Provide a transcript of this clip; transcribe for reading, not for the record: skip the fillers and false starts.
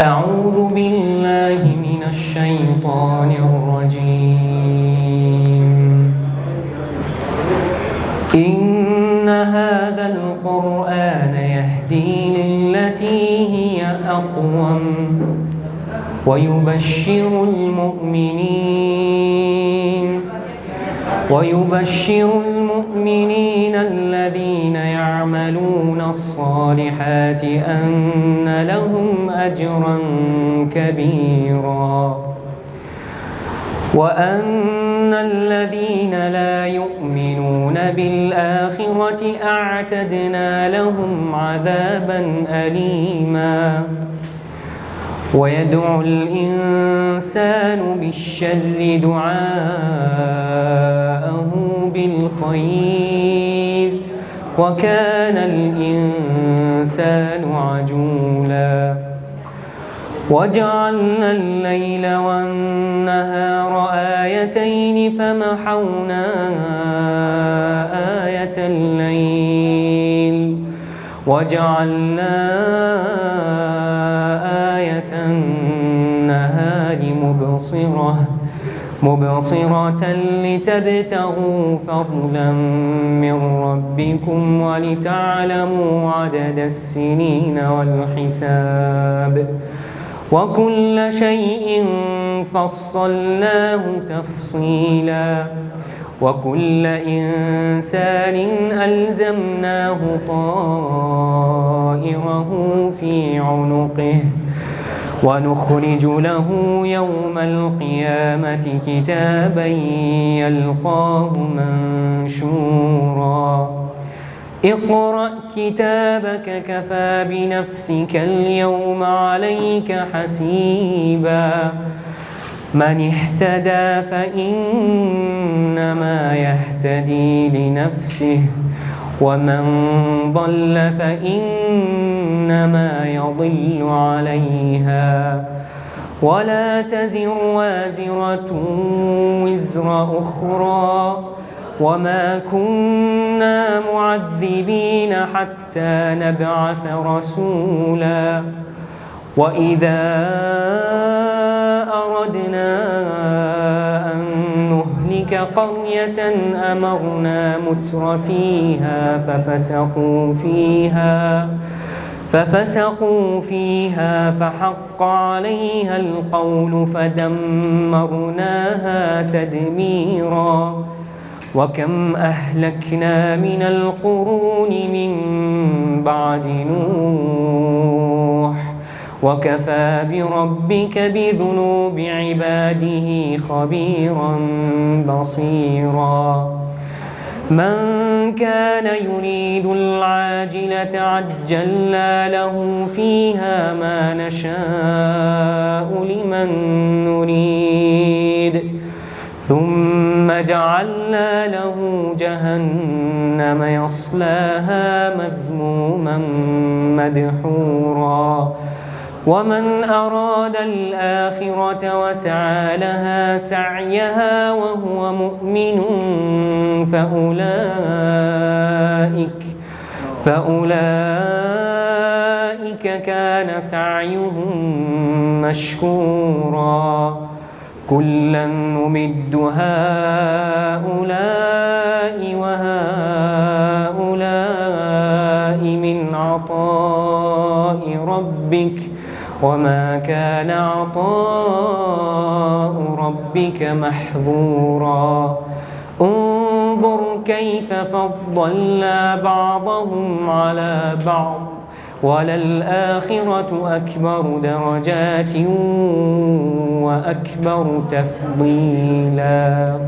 أعوذ بالله من الشيطان الرجيم. إن هذا القرآن يهدي للتي هي أقوم ويبشر المؤمنين الذين يعملون الصالحات أن لهم أجرا كبيرا وأن الذين لا يؤمنون بالآخرة أعتدنا لهم عذابا أليما. ويدعو الإنسان بالشر دعاءه بالخير وكان الإنسان عجولا. وجعلنا الليل والنهار آيتين فمحونا آية الليل وجعلنا آية النهار مبصرة لتبتغوا فضلا من ربكم ولتعلموا عدد السنين والحساب وكل شيء فصلناه تفصيلا. وكل إنسان ألزمناه طائره في عنقه ونخرج له يوم القيامة كتابا يلقاه منشورا. اقرأ كتابك كفى بنفسك اليوم عليك حسيبا. من اهتدى فإنما يهتدي لنفسه ومن ضل فإنما يضل عليها ولا تزر وازرة وزر أخرى وما كنا معذبين حتى نبعث رسولا. وإذا أردنا أن نهلك قرية أمرنا متر فيها ففسقوا فيها فحق عليها القول فدمرناها تدميرا. وكم أهلكنا من القرون من بعد نوح وكفى بربك بذنوب عباده خبيرا بصيرا. من كان يريد العاجلة عجلنا له فيها ما نشاء لمن نريد ثم جعلنا له جهنم يصلاها مذموما مدحورا. ومن أراد الآخرة وسعى لها سعيها وهو مؤمن فأولئك كان سعيهم مشكورا. كلا نمد هؤلاء وهؤلاء من عطاء ربك وما كان عطاء ربك محظورا. انظر كيف فضلنا بعضهم على بعض وللآخرة أكبر درجات وأكبر تفضيلا.